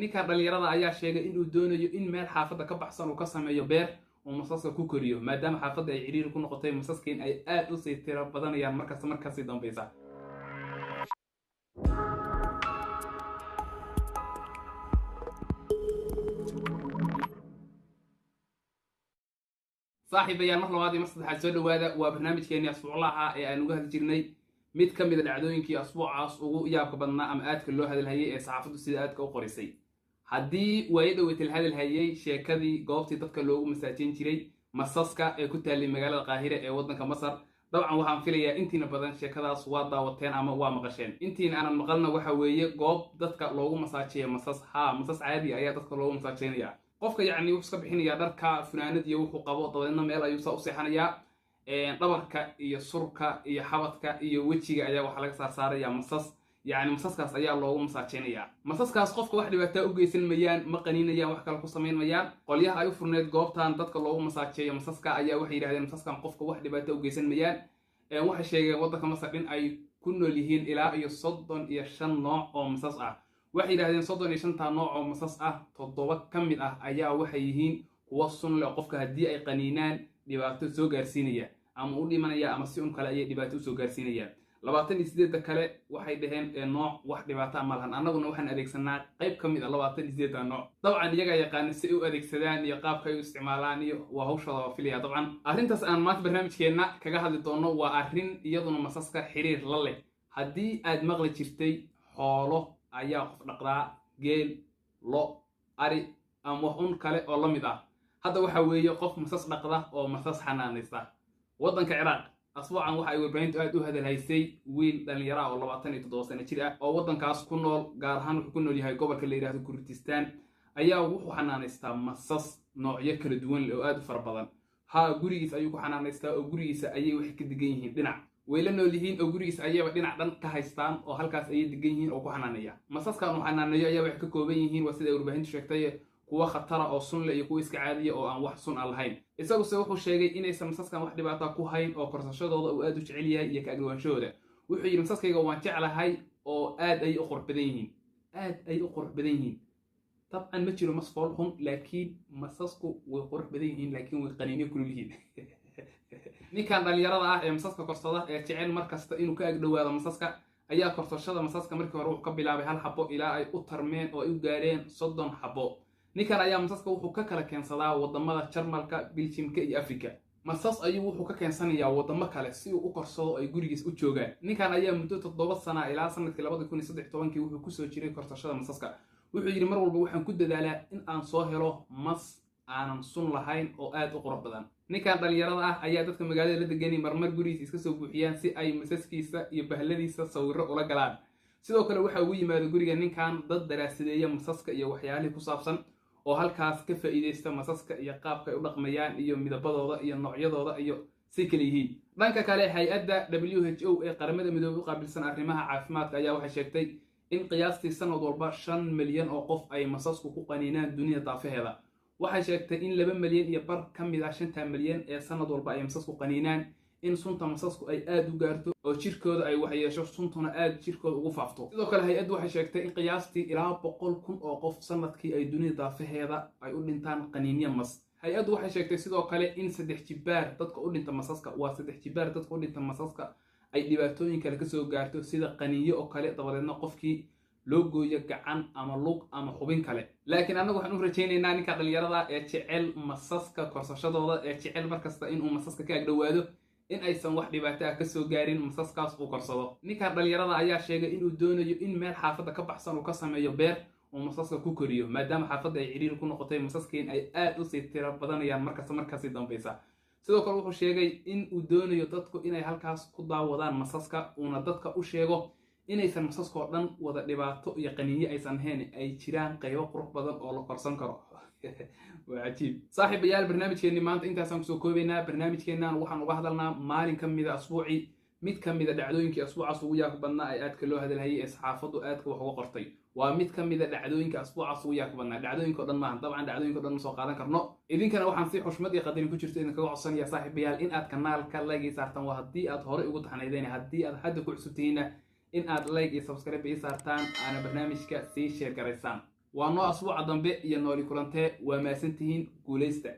ninka dhalinyarada ayaa sheegay inuu doonayo in meel xaafadda ka baxsan uu ka sameeyo beer uu masaska ku koriyo maadaama xaafadda ay ciriiri ku noqotay masaskiin ay aad u sii tiro badanayaan markaasi dambaysa. saaxiibayaal mar labaad iyo mar saddexaad soo dhawaada waa barnaamijkeennii asbuuclaha ee aan uga hadli jirnay mid ka mid a dhacdooyinkii asbuucaas ugu yaabka badnaa ama aadka loo hadalhayay ee saxaafaddu sida aadka u qorisay. haddii waayo dhaweyta la hadalhayay sheekadii goobtii dadka loogu masaajin jiray masaska ee ku taallay magaalada qaahire ee waddanka masar, dabcan waxaan filayaa intiina badan sheekadaas waa daawateen ama waa maqasheen. intiina aanan maqalna waxa weeye goob dadka loogu masaajiya masas caadi ayaa dadka loogu masaajinaya. qofka yacni wuxuu iska bixinayaa dharka funaanad iyo wuxuu qabo dabeedna meel ayuu saa u seexanayaa. dhabarka iyo surka iyo xabadka iyo wejiga ayaa waxaa laga saarsaaraya masas, yacni masaskaas ayaa loogu masaajinayaa. masaskaas qofka wax dhibaataa u geysan mayaan, ma qaniinayaan, wax kale ku samayn mayaan. qolyaha ay u furneed goobtan dadka loogu masaajeeyo masaska ayaa waxay yidhahdeen masaskan qofka wax dhibaato u geysan mayaan. waxay sheegeen waddanka masar in ay ku nool yihiin ilaa iyo 35 nooc oo masas ah. waxay yidhahdeen 35 nooc oo masas ah 7 ka mid ah ayaa waxay yihiin kuwa sun leh oo qofka haddii ay qaniinaan dhibaato soo gaarsiinaya ama u dhimanaya ama si un kale ayay dhibaato usoo gaarsiinayaan. 28 kale waxay dhaheen nooc wax dhibaato ma lahan, annaguna waxaan adeegsanaa qayb ka mid ah 28 nooc. dabcan iyagaa yaqaana si ay u adeegsadaan iyo qaabka ay u isticmaalaan iyo waa hawshooda waa filaya. dabcan arrintaas aan maanta barnaamijkeenna kaga hadli doono waa arrin iyaduna masaska xiriir la leh. haddii aad maqli jirtay xoolo ayaa qof dhaqdaa, geel, lo, ari ama wax un kale oo la mid ah, hadda waxa weeye qof masas dhaqda oo masas xanaanaysta. waddanka ciraaq asbuucan waxa ay warbaahintu aad u hadalhaysay wiil dhalinyara oo 27 sano jir ah oo waddankaas ku nool, gaar ahaan wuxuu ku nool yahay gobolka la yidhaahdo Kurdistaan, ayaa wuxuu xanaanaystaa masas noocyo kala duwan leh oo aad u fara badan. gurigiisa ayuu ku xanaanaystaa oo gurigiisa ayay wax ka degan yihiin dhinac, way la nool yihiin oo gurigiisa ayaba dhinac dhan ka haystaan oo halkaas ayay degan yihiin oo ku xanaanaya. masaskan uu xanaaneeyo ayaa wax ka kooban yihiin waa sida ay warbaahintu sheegtay kuwa khatara oo sun leh iyo kuwa iska caadiya oo aan wax sun aan lahayn. isaguse wuxuu sheegay inaysan masaskan wax dhibaata ku hayn oo korsashadooda uu aad u jecel yahay iyo ka agdhowaanshahooda. wuxuu yidhi masaskayga waan jeclahay oo aad ay u qurux badan yihiin, aad ay u qurux badan yihiin. dabcan ma jiro mas fool xun, laakiin masasku way qurux badan yihiin laakiin way qaniinyo kulul yihiin. ninkan dhalinyarada ah ee masaska korsada ee jecel markasta inuu ka agdhowaado masaska ayaa korsashada masaska markii hore wuxuu ka bilaabay 1 xabo ilaa ay u tarmeen oo ay u gaareen 30 xabo. ninkan ayaa masaska wuxuu ka kala keensadaa wadamada Jarmalka, Belgiumka iyo Afrika. masas ayuu wuxuu ka keensanayaa wadamo kale si uu u korsado ay gurigiis u joogaan. ninkan ayaa muddo 7 sano ilaa sanadkii 2013 wuxuu kusoo jiray korsashada masaska. wuxuu yidhi mar walba waxaan ku dadaalaa in aan soo helo mas aanan sun lahayn oo aad u qurux badan. ninkan dhalinyarada ah ayaa dadka magaalada la deganay marmar gurigiisa iska soo buuxiyaan si ay masaskiisa iyo bahladiisa sawirro ula galaan. sidoo kale waxa ugu yimaada guriga ninkan dad daraasadeeya masaska iyo waxyaalihii ku saabsan oo halkaas ka faa'iideysta masaska iyo qaabka ay u dhaqmayaan iyo midabadooda iyo noocyadooda iyo si kale yihiin. dhanka kale hay-adda WHO ee qaramada midoobay u qaabilsan arrimaha caafimaadka ayaa waxay sheegtay in qiyaastii sanad walba 5 milyan oo qof ay masasku ku qaniinaan dunida daafaheeda. waxay sheegtay in 2 milyan iyo bar ka mid ah 5 milyan ee sanad walba ay masasku qaniinaan, in sunta masasku ay aad u gaarto oo jirkooda ay wax yeesho, suntuna aad jirkooda ugu faafto. sidoo kale hay-addu waxay sheegtay in qiyaastii ilaa 100,000 oo qof sanadkii ay dunida daafaheeda ay u dhintaan qaniinyo mas. hay-addu waxay sheegtay sidoo kale in 3 jibaar dadka u dhinta masaska, waa 3 jibaar dadka u dhinta masaska ay dhibaatooyin kale ka soo gaarto sida qaniinyo oo kale, dabadeedna qofkii loo gooyo gacan ama lug ama xubin kale. laakiin annagu waxaan u rajaynaynaa ninka dhalinyarada ee jecel masaska korsashadooda, ee jecel markasta inuu masaska ka agdhowaado, in aysan wax dhibaato ah ka soo gaarin masaskaas uu korsado. ninkan dhalinyarada ayaa sheegay inuu doonayo in meel xaafadda ka baxsan uu ka sameeyo beer uu masaska ku koriyo maadaama xaafadda ay ciriiri ku noqotay masaskiin ay aad u sii tiro badanayaan markaasi dambaysa. sidoo kale wuxuu sheegay in uu doonayo dadku inay halkaas ku daawadaan masaska, uuna dadka u sheego inaysan masaskoo dhan wada dhibaato iyo qaniinyo aysan ahayn, ay jiraan qaybo qurux badan oo la korsan karo. waa cajiib. saaxiibayaal barnaamijkeenni maanta intaasaan kusoo koobaynaa. barnaamijkeennan waxaan uga hadalnaa maalin ka mid a asbuucii mid ka mid a dhacdooyinkii asbuucaas ugu yaabka badnaa ee aadka loo hadalhayay ee saxaafaddu aadka wax uga qortay. waa mid ka mid a dhacdooyinka asbuucaas ugu yaabka badnaa. dhacdooyinka o dhan maahan, dabcan dhacdooyinka o dhan ma soo qaadan karno. idinkana waxaan si xushmad iyo qadarin ku jirto idinkaga codsanayaa saaxiibayaal in aad kanaalka like ii saartaan. waa haddii aad horey ugu taxnaydeen, haddii aad hadda ku cusubtihiinna in aad like iyo subscribe ii saartaan, aana barnaamijka sii share garaysaan. waa noo asbuuca dambe iyo nooli kulantee waa maasantihiin guulaysta